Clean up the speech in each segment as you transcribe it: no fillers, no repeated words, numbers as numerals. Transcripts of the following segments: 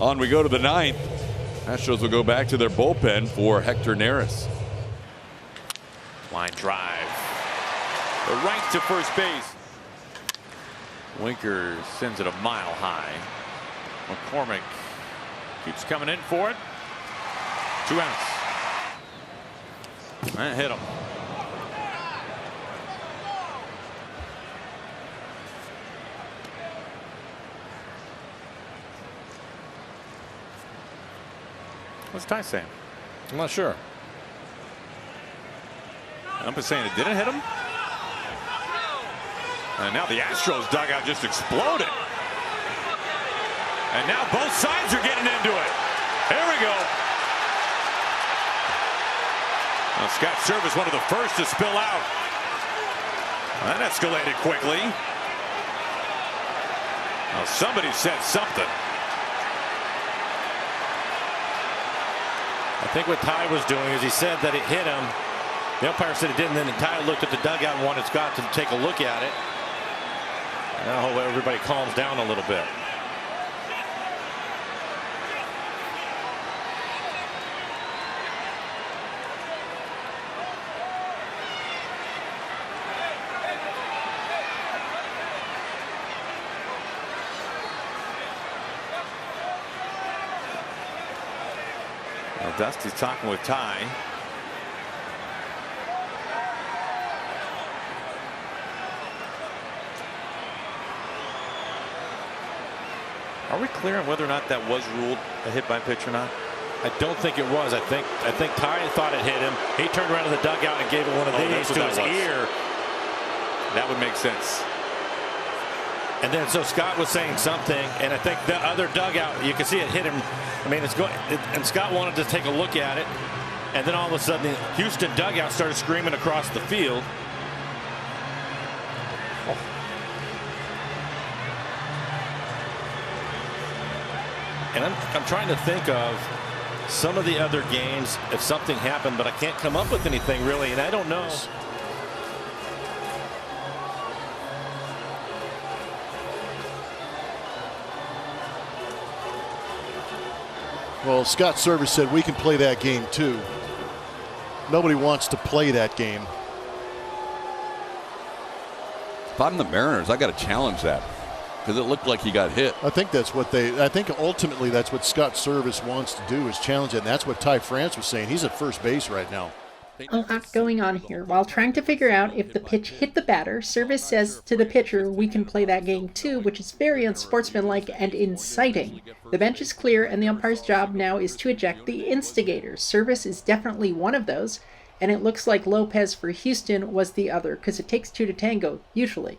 On we go to the ninth. Astros will go back to their bullpen for Hector Neris. Line drive. The right to first base. Winker sends it a mile high. McCormick keeps coming in for it. 2 outs. And hit him. What's Ty saying? I'm not sure. I'm just saying it didn't hit him. And now the Astros dugout just exploded. And now both sides are getting into it. Here we go. Now Scott Servais, one of the first to spill out. That escalated quickly. Now somebody said something. I think what Ty was doing is he said that it hit him. The umpire said it didn't. Then Ty looked at the dugout and wanted Scott to take a look at it. And I hope everybody calms down a little bit. Well, Dusty's talking with Ty. Are we clear on whether or not that was ruled a hit by pitch or not? I don't think it was. I think Ty thought it hit him. He turned around to the dugout and gave it one of these to his ear. That would make sense. And then so Scott was saying something, and I think the other dugout, you can see it hit him. I mean, it's going, and Scott wanted to take a look at it, and then all of a sudden the Houston dugout started screaming across the field. Oh. And I'm trying to think of some of the other games if something happened, but I can't come up with anything really, and I don't know. Well, Scott Servais said we can play that game too. Nobody wants to play that game. If I'm the Mariners, I got to challenge that because it looked like he got hit. I think that's what I think ultimately that's what Scott Servais wants to do is challenge it. And that's what Ty France was saying. He's at first base right now. A lot going on here. While trying to figure out if the pitch hit the batter, Servais says to the pitcher, we can play that game too, which is very unsportsmanlike and inciting. The bench is clear, and the umpire's job now is to eject the instigators. Servais is definitely one of those, and it looks like Lopez for Houston was the other, because it takes two to tango, usually.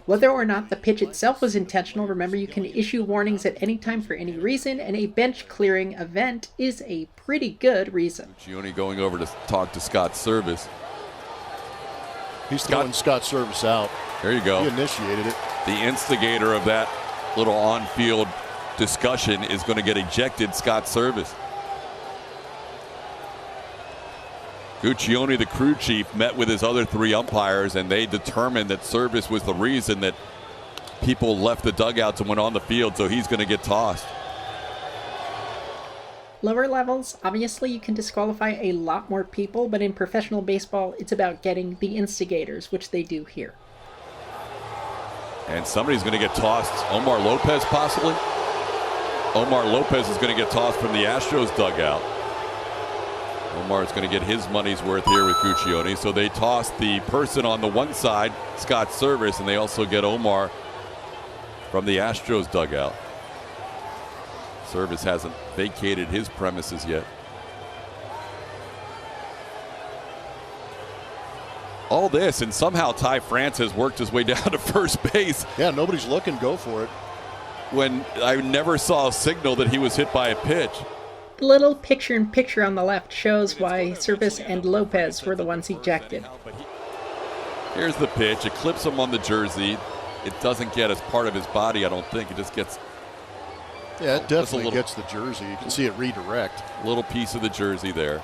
Whether or not the pitch itself was intentional, remember you can issue warnings at any time for any reason, and a bench-clearing event is a pretty good reason. Guccione going over to talk to Scott Servais. He's throwing Scott Servais out. There you go. He initiated it. The instigator of that little on-field discussion is going to get ejected, Scott Servais. Guccione, the crew chief, met with his other 3 umpires, and they determined that Servais was the reason that people left the dugouts and went on the field, so he's going to get tossed. Lower levels, obviously you can disqualify a lot more people, but in professional baseball, it's about getting the instigators, which they do here. And somebody's going to get tossed. Omar Lopez, possibly? Omar Lopez is going to get tossed from the Astros dugout. Omar is going to get his money's worth here with Guccione. So they toss the person on the one side, Scott Servais, and they also get Omar from the Astros dugout. Servais hasn't vacated his premises yet. All this, and somehow Ty France has worked his way down to first base. Yeah, nobody's looking. Go for it. When I never saw a signal that he was hit by a pitch. The little picture-in-picture on the left shows why Servais and Lopez were the ones ejected. Here's the pitch. It clips him on the jersey. It doesn't get as part of his body, I don't think. It just gets... Yeah, it definitely gets the jersey. You can see it redirect. Little piece of the jersey there.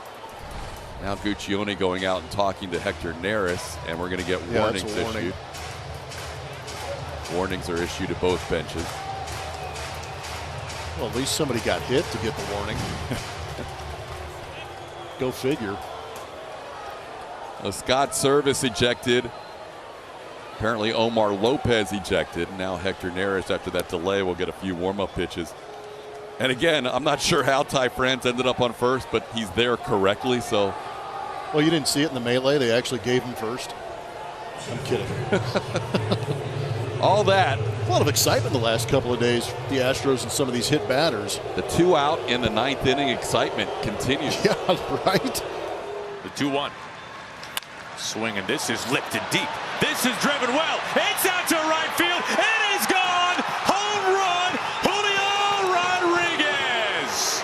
Now Guccione going out and talking to Hector Neris, and we're going to get warnings issued. Warnings are issued to both benches. Well, at least somebody got hit to get the warning. Go figure. Scott Servais ejected. Apparently Omar Lopez ejected. Now Hector Neris, after that delay, will get a few warm-up pitches. And again, I'm not sure how Ty France ended up on first, but he's there correctly. So, well, you didn't see it in the melee. They actually gave him first. I'm kidding. all that. A lot of excitement the last couple of days. The Astros and some of these hit batters. The 2 out in the 9th inning excitement continues. Yeah, right. The 2-1. Swing, and this is lifted deep. This is driven well. It's out to right field. It is gone. Home run, Julio Rodriguez.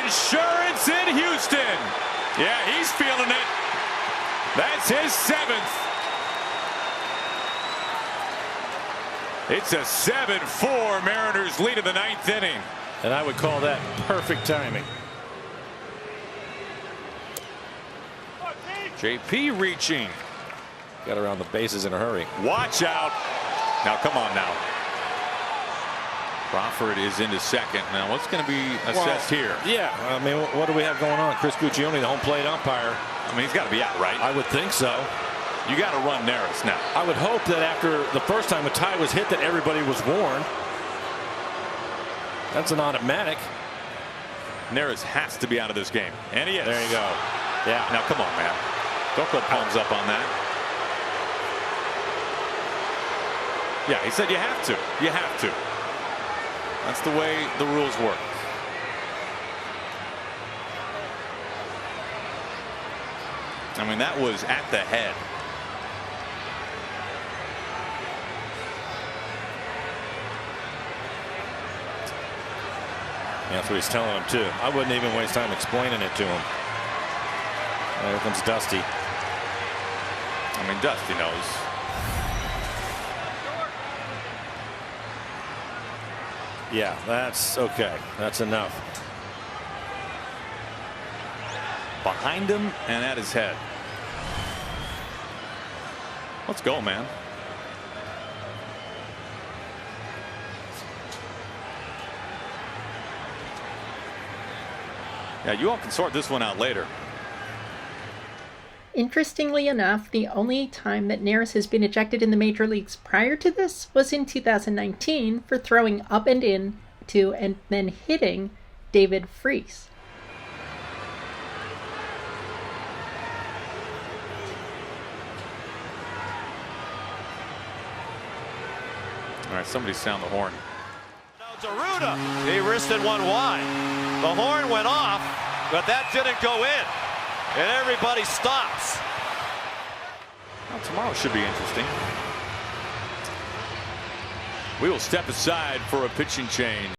Insurance in Houston. Yeah, he's feeling it. That's his 7th. It's a 7-4 Mariners lead in the 9th inning. And I would call that perfect timing. JP reaching. Got around the bases in a hurry. Watch out. Now, come on now. Crawford is into second. Now, what's going to be assessed here? Yeah, I mean, what do we have going on? Chris Guccione, the home plate umpire. I mean, he's got to be out, right? I would think so. You got to run Neris now. I would hope that after the first time a tie was hit that everybody was warned. That's an automatic. Neris has to be out of this game. And he is. There you go. Yeah. Now, come on, man. Don't go palms up on that. Yeah, he said you have to. You have to. That's the way the rules work. I mean, that was at the head. Yeah, that's what he's telling him, too. I wouldn't even waste time explaining it to him. There comes Dusty. I mean, Dusty knows. Yeah, that's okay. That's enough. Behind him and at his head. Let's go, man. Yeah, you all can sort this one out later. Interestingly enough, the only time that Neris has been ejected in the major leagues prior to this was in 2019 for throwing up and in to and then hitting David Freese. All right, somebody sound the horn. Now Deruda, he wristed one wide. The horn went off, but that didn't go in. And everybody stops. Well, tomorrow should be interesting. We will step aside for a pitching change.